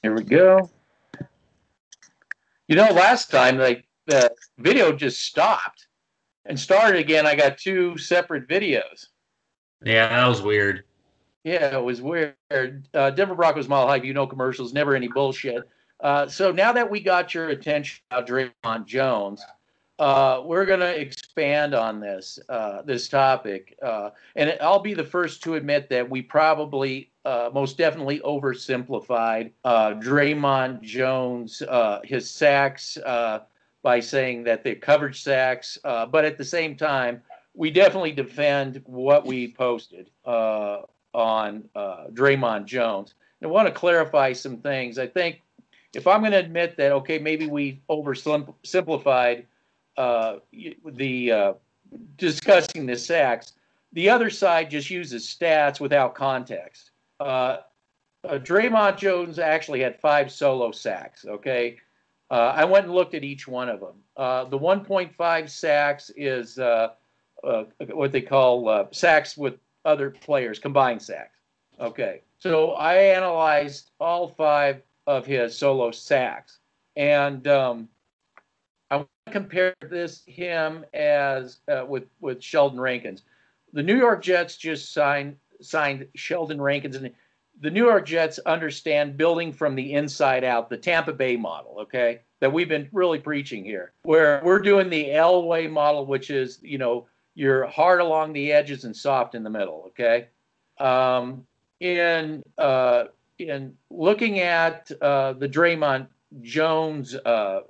Here we go. Last time the video just stopped and started again. I got two separate videos. Yeah, that was weird. Yeah, it was weird. Denver Broncos Mile High, commercials, never any bullshit. So now that we got your attention about Dre'mont Jones, we're going to expand on this topic, and I'll be the first to admit that we probably most definitely oversimplified Dre'mont Jones, his sacks, by saying that they're coverage sacks, but at the same time, we definitely defend what we posted on Dre'mont Jones. I want to clarify some things. I think if I'm going to admit that, okay, maybe we oversimplified the discussing the sacks. The other side just uses stats without context. Dre'mont Jones actually had 5 solo sacks. Okay, I went and looked at each one of them. The 1.5 sacks is what they call sacks with other players, combined sacks. Okay, so I analyzed all 5 of his solo sacks, and I want to compare him as with Sheldon Rankins. The New York Jets just signed Sheldon Rankins, and the New York Jets understand building from the inside out, the Tampa Bay model, okay, that we've been really preaching here, where we're doing the Elway model, which is, you're hard along the edges and soft in the middle, okay? Um, in looking at the Dre'mont Jones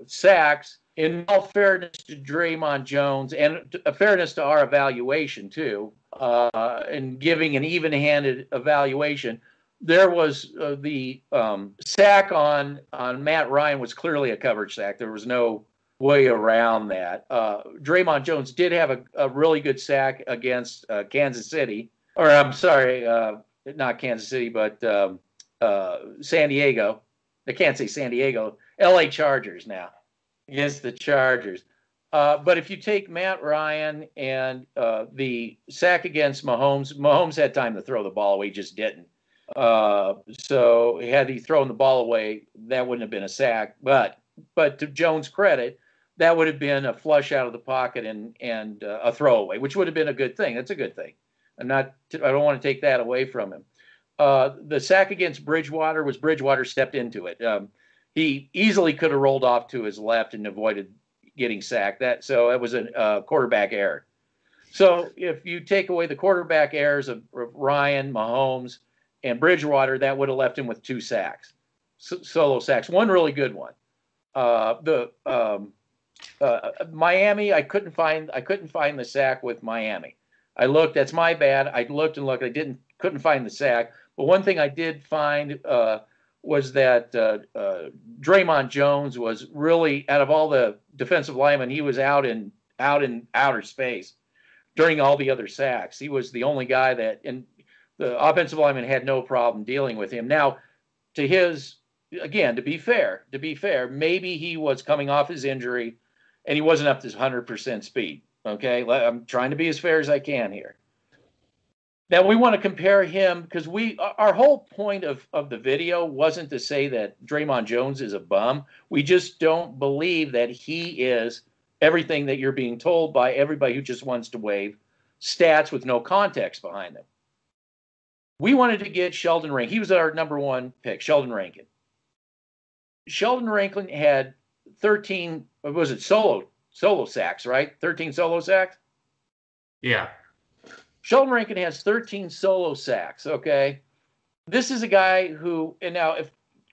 sacks, in all fairness to Dre'mont Jones and fairness to our evaluation too, and giving an even-handed evaluation, there was the sack on Matt Ryan was clearly a coverage sack. There was no way around that. Dre'mont Jones did have a really good sack against Kansas City, or I'm sorry, not Kansas City, but San Diego. I can't say San Diego. L.A. Chargers now against the Chargers. But if you take Matt Ryan and the sack against Mahomes had time to throw the ball away, just didn't. So had he thrown the ball away, that wouldn't have been a sack. But to Jones' credit, that would have been a flush out of the pocket and a throwaway, which would have been a good thing. That's a good thing. I don't want to take that away from him. The sack against Bridgewater was Bridgewater stepped into it. He easily could have rolled off to his left and avoided getting sacked. So it was a quarterback error. So if you take away the quarterback errors of Ryan, Mahomes, and Bridgewater, that would have left him with 2 sacks, solo sacks. One really good one. Miami, I couldn't find the sack with Miami. I looked. That's my bad. I looked and looked. Couldn't find the sack. But one thing I did find was that Dre'mont Jones was really, out of all the defensive linemen, he was out in outer space during all the other sacks. He was the only guy that, and the offensive lineman had no problem dealing with him. Now, to be fair, maybe he was coming off his injury and he wasn't up to 100% speed. Okay, I'm trying to be as fair as I can here. Now we want to compare him because our whole point of the video wasn't to say that Dre'mont Jones is a bum. We just don't believe that he is everything that you're being told by everybody who just wants to wave stats with no context behind them. We wanted to get Sheldon Rankin. He was our number 1 pick, Sheldon Rankin. Sheldon Rankin had 13, was it solo sacks, right? 13 solo sacks? Yeah. Sheldon Rankin has 13 solo sacks, okay? This is a guy who, and now,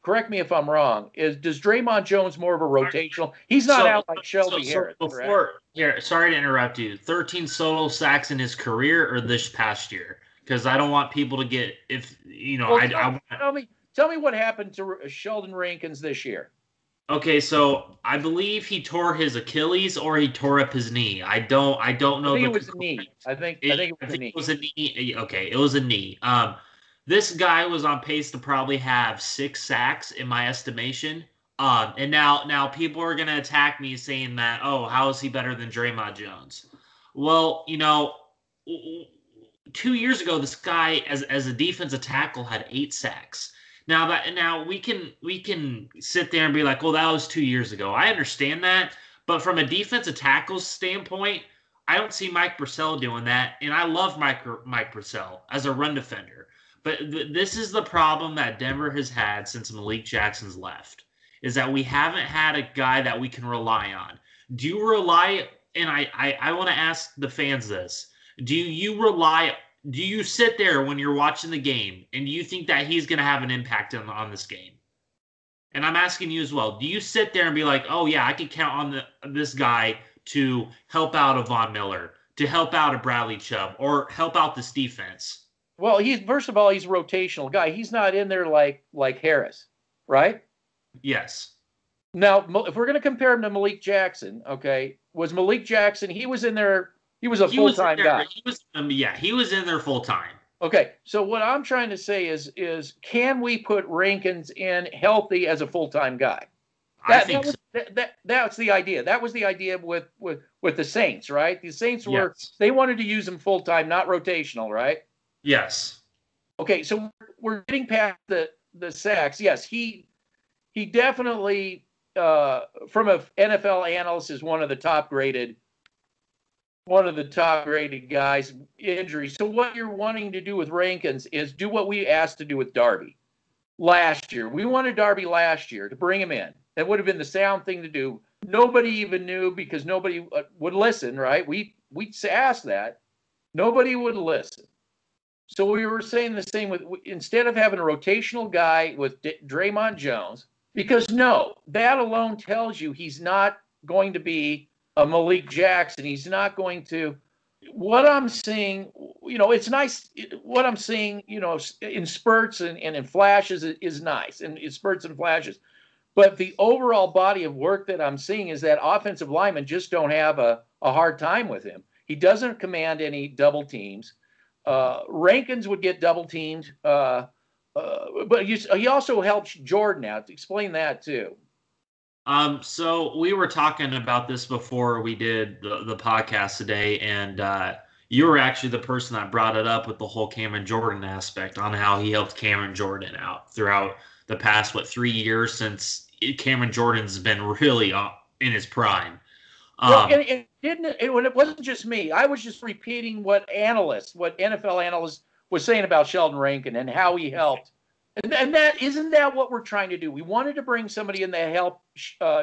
correct me if I'm wrong, does Dre'mont Jones more of a rotational? He's not out like Shelby Harris. Sorry to interrupt you. 13 solo sacks in his career or this past year? Because I don't want people to get, tell me what happened to Sheldon Rankins this year. Okay, so I believe he tore his Achilles or he tore up his knee. I don't know. I think it was a knee. I think it was a knee. Okay, it was a knee. This guy was on pace to probably have 6 sacks in my estimation. And now people are gonna attack me saying that, oh, how is he better than Dre'mont Jones? Well, 2 years ago, this guy as a defensive tackle had 8 sacks. Now we can sit there and be like, well, that was 2 years ago. I understand that, but from a defensive tackle standpoint, I don't see Mike Purcell doing that, and I love Mike Purcell as a run defender. But this is the problem that Denver has had since Malik Jackson's left, is that we haven't had a guy that we can rely on. Do you rely? And I want to ask the fans this: do you sit there when you're watching the game and do you think that he's going to have an impact on this game? And I'm asking you as well. Do you sit there and be like, oh, yeah, I can count on this guy to help out a Von Miller, to help out a Bradley Chubb, or help out this defense? Well, first of all, he's a rotational guy. He's not in there like Harris, right? Yes. Now, if we're going to compare him to Malik Jackson, okay, was Malik Jackson, he was in there, he was a full-time guy. He was in there full-time. Okay, so what I'm trying to say is can we put Rankins in healthy as a full-time guy? That's the idea. That was the idea with the Saints, right? The Saints they wanted to use him full-time, not rotational, right? Yes. Okay, so we're getting past the sacks. Yes, he definitely, from an NFL analyst, is one of the top graded guys. Injuries. So what you're wanting to do with Rankins is do what we asked to do with Darby last year. We wanted Darby last year to bring him in. That would have been the sound thing to do. Nobody even knew because nobody would listen, right? We asked that. Nobody would listen. So we were saying the same with, instead of having a rotational guy with Dre'mont Jones, because that alone tells you he's not going to be a Malik Jackson. He's not going to. What I'm seeing, it's nice. What I'm seeing, in spurts and in flashes is nice, and in spurts and flashes. But the overall body of work that I'm seeing is that offensive linemen just don't have a hard time with him. He doesn't command any double teams. Rankins would get double teamed, but he also helps Jordan out. Explain that too. So we were talking about this before we did the podcast today, and you were actually the person that brought it up with the whole Cameron Jordan aspect on how he helped Cameron Jordan out throughout the past 3 years since Cameron Jordan's been really in his prime. And it wasn't just me. I was just repeating what NFL analysts was saying about Sheldon Rankin and how he helped. And that isn't that what we're trying to do? We wanted to bring somebody in to help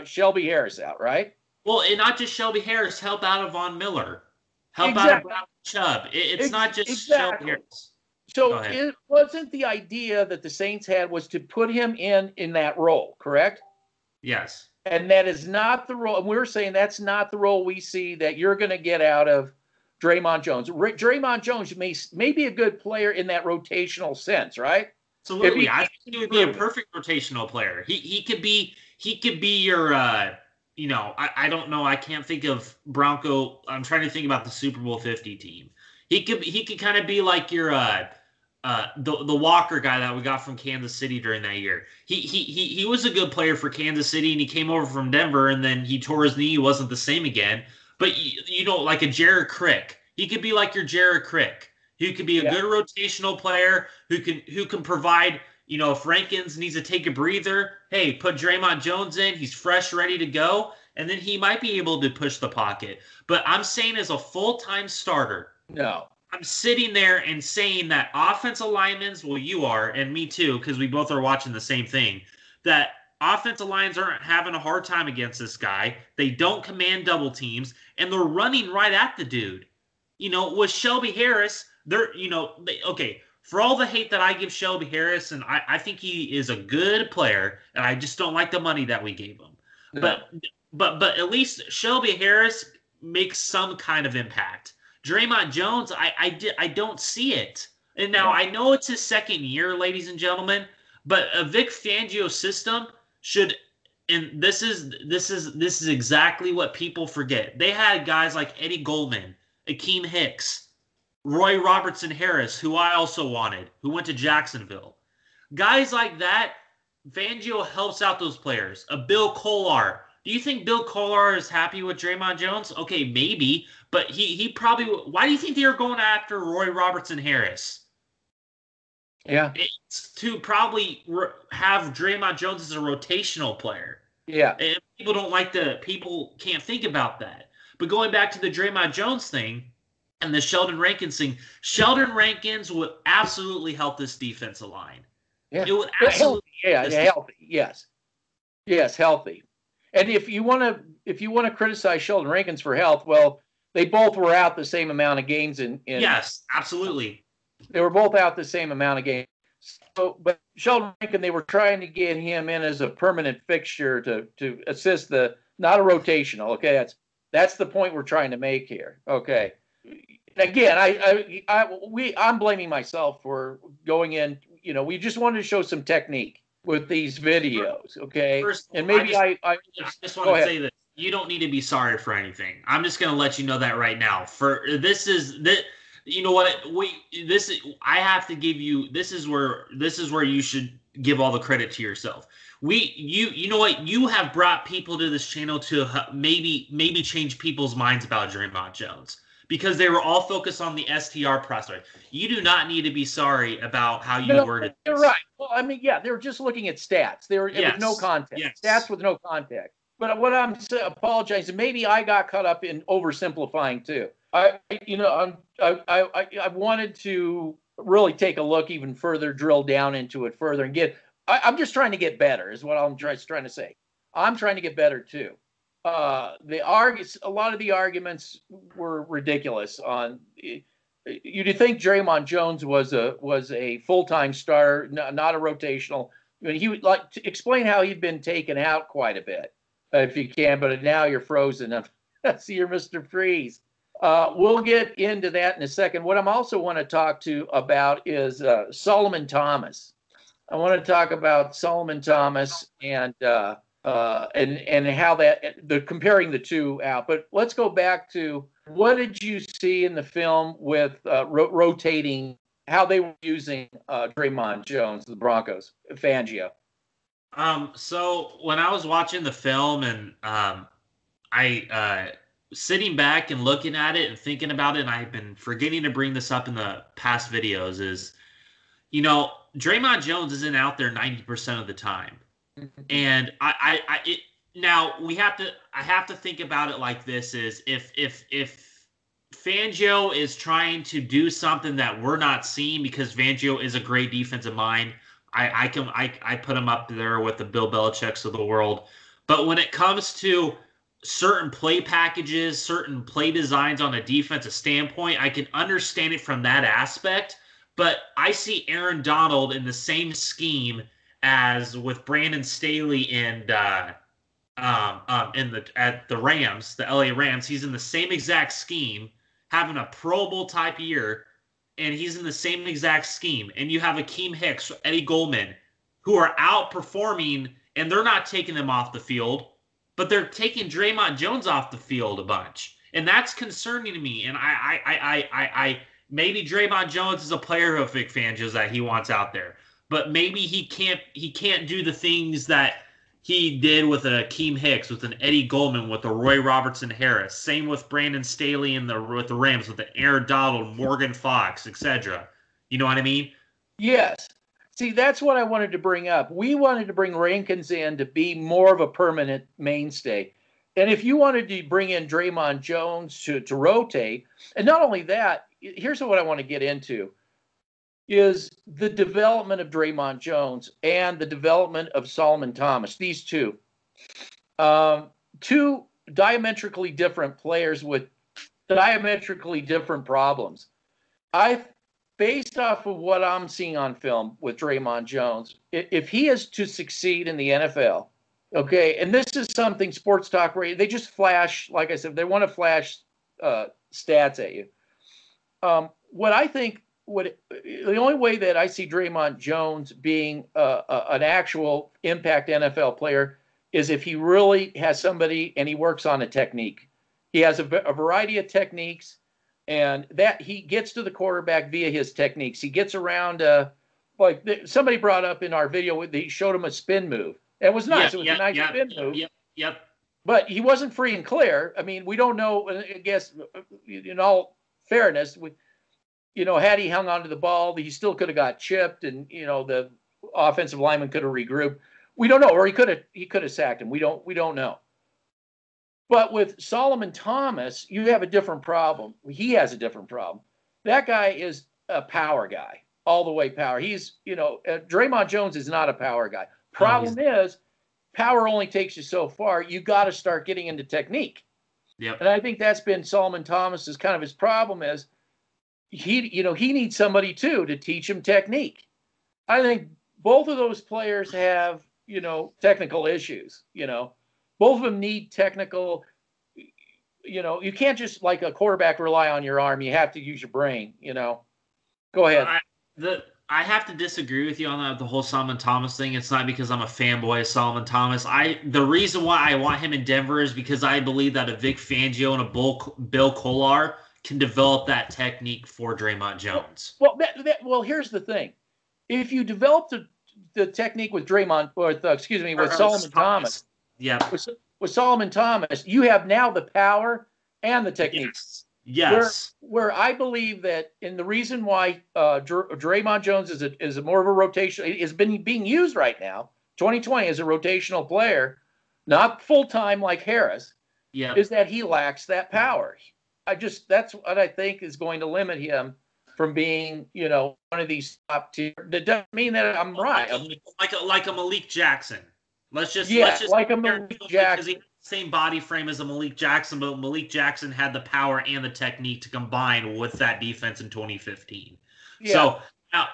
Shelby Harris out, right? Well, and not just Shelby Harris, help out of Von Miller, help out of Bradley Chubb. It's not just Shelby Harris. So it wasn't the idea that the Saints had was to put him in that role, correct? Yes. And that is not the role. And we're saying that's not the role we see that you're going to get out of Dre'mont Jones. Dre'mont Jones may be a good player in that rotational sense, right? Absolutely. I think he would be a perfect rotational player. He could be your I don't know. I can't think of Bronco. I'm trying to think about the Super Bowl 50 team. He could kind of be like your the Walker guy that we got from Kansas City during that year. He was a good player for Kansas City, and he came over from Denver, and then he tore his knee. He wasn't the same again. But like a Jared Crick, he could be like your Jared Crick. He could be a good rotational player who can provide. If Rankins needs to take a breather, hey, put Dre'mont Jones in. He's fresh, ready to go, and then he might be able to push the pocket. But I'm saying as a full-time starter, no. I'm sitting there and saying that offensive linemen, well, you are, and me too, because we both are watching the same thing, that offensive lines aren't having a hard time against this guy. They don't command double teams, and they're running right at the dude. With Shelby Harris, for all the hate that I give Shelby Harris, and I think he is a good player, and I just don't like the money that we gave him. No. But at least Shelby Harris makes some kind of impact. Dre'mont Jones, I don't see it. And now I know it's his second year, ladies and gentlemen, but a Vic Fangio system should, and this is exactly what people forget. They had guys like Eddie Goldman, Akeem Hicks, Roy Robertson Harris, who I also wanted, who went to Jacksonville. Guys like that, Fangio helps out those players. A Bill Kollar. Do you think Bill Kollar is happy with Dre'mont Jones? Okay, maybe, but he probably. Why do you think they were going after Roy Robertson Harris? Yeah. It's to probably have Dre'mont Jones as a rotational player. Yeah. And people can't think about that. But going back to the Dre'mont Jones thing and the Sheldon Rankins thing, Sheldon Rankins would absolutely help this defensive line. Yeah. It would Healthy. absolutely Yeah. Healthy. Yes. Yes. Healthy. And if you want to criticize Sheldon Rankins for health, well, they both were out the same amount of games Yes, absolutely. They were both out the same amount of games. So, but Sheldon Rankin, they were trying to get him in as a permanent fixture to assist the, not a rotational. Okay, that's the point we're trying to make here. Okay. Again, I'm blaming myself for going in. You know, we just wanted to show some technique with these videos. Okay, First, and maybe I just want to say that you don't need to be sorry for anything. I'm just going to let you know that right now. For this is that. You know what? I have to give you. This is where you should give all the credit to yourself. You know what? You have brought people to this channel to maybe change people's minds about Dre'mont Jones because they were all focused on the STR prospect. You do not need to be sorry about how you worded. You're right. Well, I mean, yeah, they were just looking at stats. They were with no context. Yes. Stats with no context. But what I'm apologizing, maybe I got caught up in oversimplifying too. I wanted to really take a look even further, drill down into it further, and I'm just trying to get better, is what I'm trying to say. I'm trying to get better too. A lot of the arguments were ridiculous. You'd think Dre'mont Jones was a full-time starter, not a rotational. I mean, he would like to explain how he'd been taken out quite a bit, if you can. But now you're frozen. See, you're Mr. Freeze. We'll get into that in a second. What I also want to talk to about is Solomon Thomas. I want to talk about Solomon Thomas and how the comparing the two out. But let's go back to what did you see in the film with rotating, how they were using Dre'mont Jones, the Broncos, Fangio. So when I was watching the film and I sitting back and looking at it and thinking about it, and I've been forgetting to bring this up in the past videos, is, you know, Dre'mont Jones isn't out there 90% of the time. And I have to think about it like this: is if Fangio is trying to do something that we're not seeing, because Fangio is a great defensive mind, I put him up there with the Bill Belichick's of the world. But when it comes to certain play packages, certain play designs on a defensive standpoint, I can understand it from that aspect. But I see Aaron Donald in the same scheme as with Brandon Staley and at the Rams, the LA Rams. He's in the same exact scheme, having a Pro Bowl type year, and he's in the same exact scheme. And you have Akeem Hicks, Eddie Goldman, who are outperforming, and they're not taking them off the field, but they're taking Dre'mont Jones off the field a bunch. And that's concerning to me. And I maybe Dre'mont Jones is a player of Vic Fangio's that he wants out there. But maybe he can't do the things that he did with an Akeem Hicks, with an Eddie Goldman, with a Roy Robertson Harris. Same with Brandon Staley with the Rams, with the Aaron Donald, Morgan Fox, etc. You know what I mean? Yes. See, that's what I wanted to bring up. We wanted to bring Rankins in to be more of a permanent mainstay. And if you wanted to bring in Dre'mont Jones to rotate, and not only that, here's what I want to get into, is the development of Dre'mont Jones and the development of Solomon Thomas. These two diametrically different players with diametrically different problems. Based off of what I'm seeing on film with Dre'mont Jones, if he is to succeed in the NFL, okay, and this is something Sports Talk Radio, they just flash, like I said, they want to flash stats at you. What I think, the only way that I see Dre'mont Jones being an actual impact NFL player is if he really has somebody and he works on a technique. He has a variety of techniques, and that he gets to the quarterback via his techniques. He gets around, like somebody brought up in our video, they showed him a spin move. It was nice. It was a nice spin move. Yep. But he wasn't free and clear. I mean, we don't know, I guess, in all fairness, had he hung on to the ball, he still could have got chipped, and the offensive lineman could have regrouped. We don't know, or he could have sacked him. We don't know. But with Solomon Thomas, you have a different problem. He has a different problem. That guy is a power guy, all the way power. He's, Dre'mont Jones is not a power guy. Problem is, power only takes you so far. You got to start getting into technique. Yep. And I think that's been Solomon Thomas's kind of his problem is he needs somebody too to teach him technique. I think both of those players have, technical issues, Both of them need technical, you can't just like a quarterback rely on your arm. You have to use your brain, Go ahead. I have to disagree with you on that, the whole Solomon Thomas thing. It's not because I'm a fanboy of Solomon Thomas. The reason why I want him in Denver is because I believe that a Vic Fangio and a Bill Kollar can develop that technique for Dre'mont Jones. Well, here's the thing. If you develop the technique with with Solomon Thomas. Yeah. With Solomon Thomas, you have now the power and the technique. Yes. Where I believe that, and the reason why Dre'mont Jones is a more of a rotation, is being used right now, 2020 as a rotational player, not full time like Harris. Yeah. Is that he lacks that power. That's what I think is going to limit him from being, one of these top tier. That doesn't mean that I'm right. Like a Malik Jackson. Let's just like a Malik Jackson. Because he has the same body frame as a Malik Jackson, but Malik Jackson had the power and the technique to combine with that defense in 2015. Yeah. So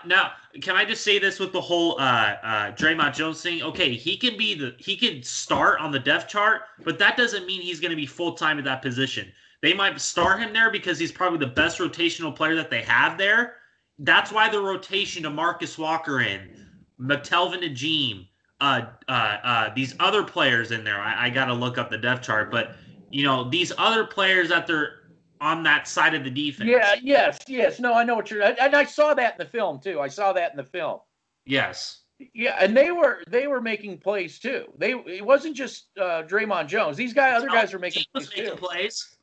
now, can I just say this with the whole Dre'mont Jones thing? Okay, he can start on the depth chart, but that doesn't mean he's going to be full time at that position. They might start him there because he's probably the best rotational player that they have there. That's why the rotation to Marcus Walker McTelvin Agim, these other players in there. I got to look up the depth chart, but these other players that they're on that side of the defense. Yeah, yes. No, I know what and I saw that in the film too. Yes. Yeah, and they were making plays too. It wasn't just Dre'mont Jones. These other guys were making plays.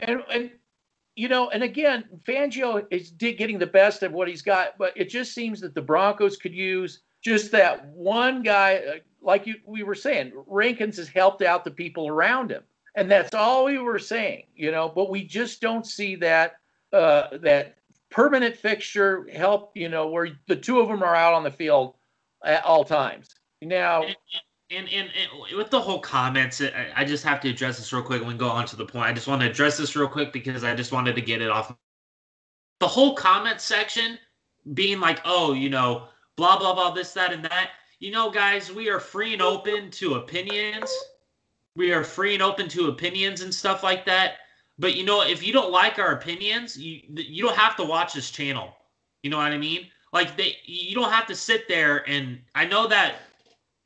And and again, Fangio is getting the best of what he's got, but it just seems that the Broncos could use just that one guy, we were saying. Rankins has helped out the people around him, and that's all we were saying, But we just don't see that that permanent fixture help, where the two of them are out on the field at all times. Now. And with the whole comments, I just have to address this real quick and we go on to the point. I just want to address this real quick because I just wanted to get it off. The whole comment section being like, oh, blah, blah, blah, this, that, and that. Guys, we are free and open to opinions. We are free and open to opinions and stuff like that. But, if you don't like our opinions, you don't have to watch this channel. You know what I mean? You don't have to sit there and I know that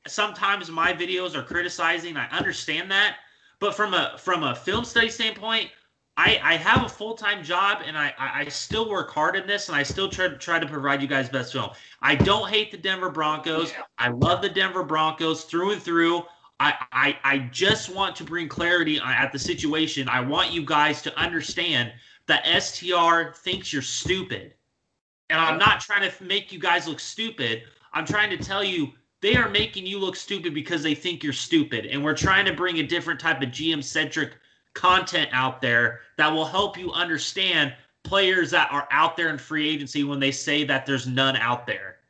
sometimes my videos are criticizing. I understand that. But from a film study standpoint, I have a full-time job and I still work hard in this and I still try to provide you guys best film. I don't hate the Denver Broncos. I love the Denver Broncos through and through. I just want to bring clarity at the situation. I want you guys to understand that STR thinks you're stupid. And I'm not trying to make you guys look stupid. I'm trying to tell you they are making you look stupid because they think you're stupid. And we're trying to bring a different type of GM-centric content out there that will help you understand players that are out there in free agency when they say that there's none out there.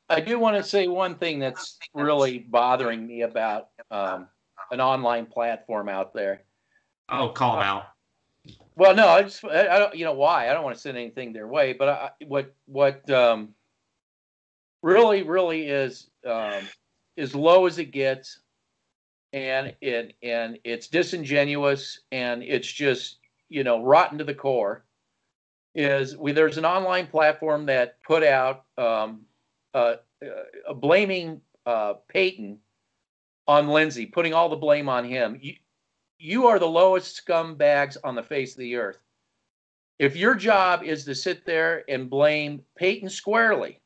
I do want to say one thing that's really bothering me about an online platform out there. Oh, call them out. Well, no, I don't. Why? I don't want to send anything their way. But what really is as low as it gets, and it's disingenuous, and it's just rotten to the core. There's an online platform that put out blaming Paton on Lindsey, putting all the blame on him. You are the lowest scumbags on the face of the earth. If your job is to sit there and blame Paton squarely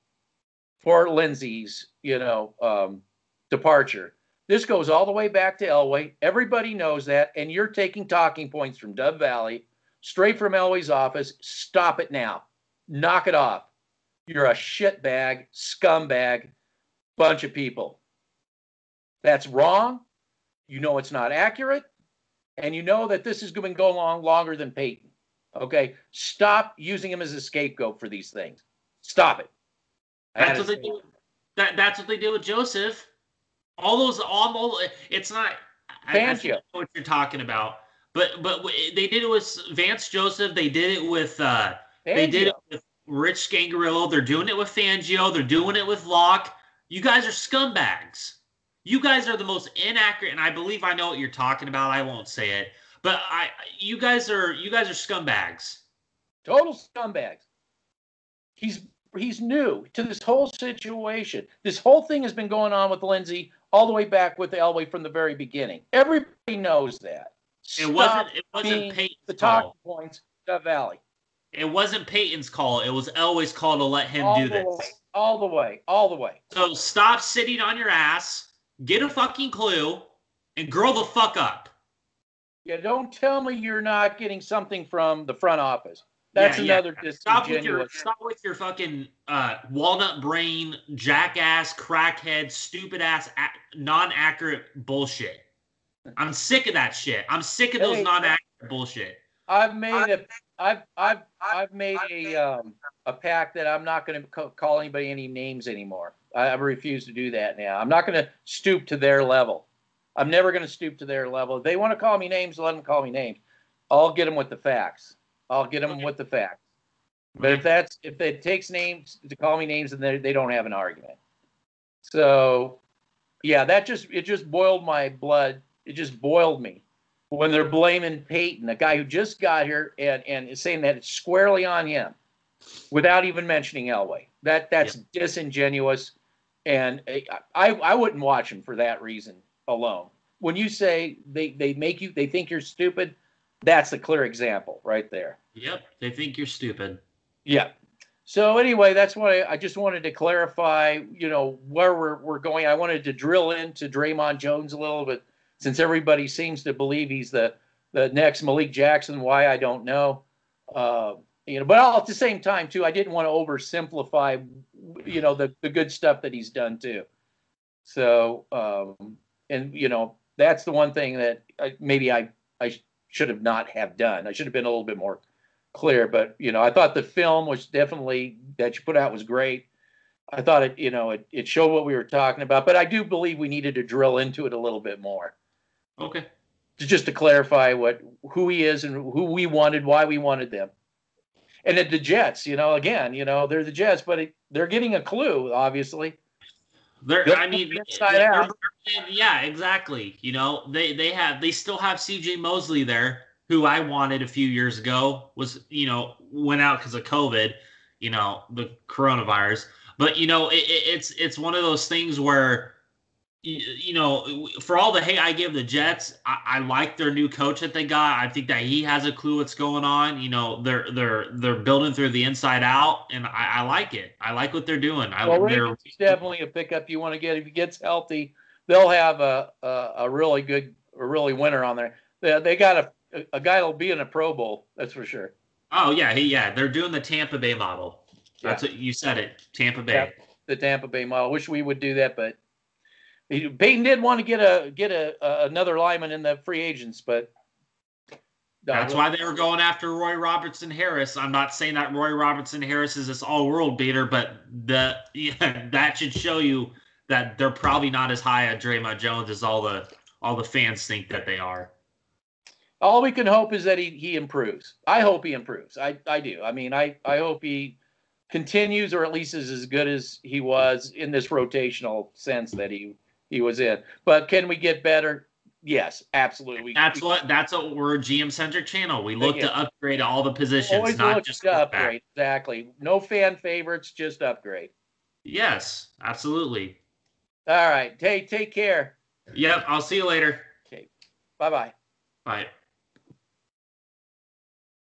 for Lindsey's, departure, this goes all the way back to Elway. Everybody knows that, and you're taking talking points from Dove Valley, straight from Elway's office. Stop it now. Knock it off. You're a shitbag, scumbag, bunch of people. That's wrong. You know it's not accurate. And you know that this is going to go on longer than Paton. Okay? Stop using him as a scapegoat for these things. Stop it. That's what they do. That's what they did with Joseph. It's not. I think I know what you're talking about. But they did it with Vance Joseph. They did it with Rich Scangarillo. They're doing it with Fangio. They're doing it with Locke. You guys are scumbags. You guys are the most inaccurate, and I believe I know what you're talking about. I won't say it, but you guys are scumbags. Total scumbags. He's new to this whole situation. This whole thing has been going on with Lindsay all the way back with Elway from the very beginning. Everybody knows that. It wasn't Peyton's the talking points of Valley. It wasn't Peyton's call. It was Elway's call to let him do this. All the way. So stop sitting on your ass. Get a fucking clue and grow the fuck up. Yeah, don't tell me you're not getting something from the front office. That's another disingenuous. Stop with your fucking walnut brain, jackass, crackhead, stupid ass, non-accurate bullshit. I'm sick of that shit. I'm sick of those non-accurate bullshit. I've made a pact that I'm not going to call anybody any names anymore. I refuse to do that now. I'm not going to stoop to their level. I'm never going to stoop to their level. If they want to call me names, let them call me names. I'll get them with the facts. But if it takes names to call me names, then they don't have an argument. So, yeah, it just boiled my blood. It just boiled me when they're blaming Paton, a guy who just got here, and is saying that it's squarely on him without even mentioning Elway. That's disingenuous, and I wouldn't watch him for that reason alone. When you say they think you're stupid, that's a clear example right there. Yep, they think you're stupid. Yeah. So anyway, that's why I just wanted to clarify, where we're going. I wanted to drill into Dre'mont Jones a little bit, since everybody seems to believe he's the next Malik Jackson. Why, I don't know. But at the same time too, I didn't want to oversimplify, the good stuff that he's done too. So, that's the one thing that I should have not have done. I should have been a little bit more clear, but I thought the film was definitely that you put out was great. I thought it showed what we were talking about, but I do believe we needed to drill into it a little bit more. Okay. Just to clarify who he is and who we wanted, why we wanted them. And at the Jets, again, they're the Jets, but they're getting a clue, obviously. Inside out. Yeah, exactly. They still have CJ Mosley there, who I wanted a few years ago, was, went out because of COVID, the coronavirus. But, it's one of those things where, for all the hate I give the Jets, I like their new coach that they got. I think that he has a clue what's going on. They're building through the inside out, and I like it. I like what they're doing. It's definitely a pickup you want to get. If he gets healthy, they'll have a really winner on there. They got a guy that'll be in a Pro Bowl. That's for sure. Oh yeah, they're doing the Tampa Bay model. That's what you said. Tampa Bay. Yeah, the Tampa Bay model. Wish we would do that, but Peyton did want to get another lineman in the free agents, but that's why they were going after Roy Robertson Harris. I'm not saying that Roy Robertson Harris is this all-world beater, but that should show you that they're probably not as high on Dre'mont Jones as all the fans think that they are. All we can hope is that he improves. I hope he improves. I do. I mean, I hope he continues, or at least is as good as he was in this rotational sense that he was in. But can we get better? Yes, absolutely. That's what we're a GM-centric channel. We look to upgrade all the positions, always not just to upgrade. Exactly. No fan favorites, just upgrade. Yes, absolutely. All right. Hey, take care. Yep, I'll see you later. Okay. Bye-bye. Bye.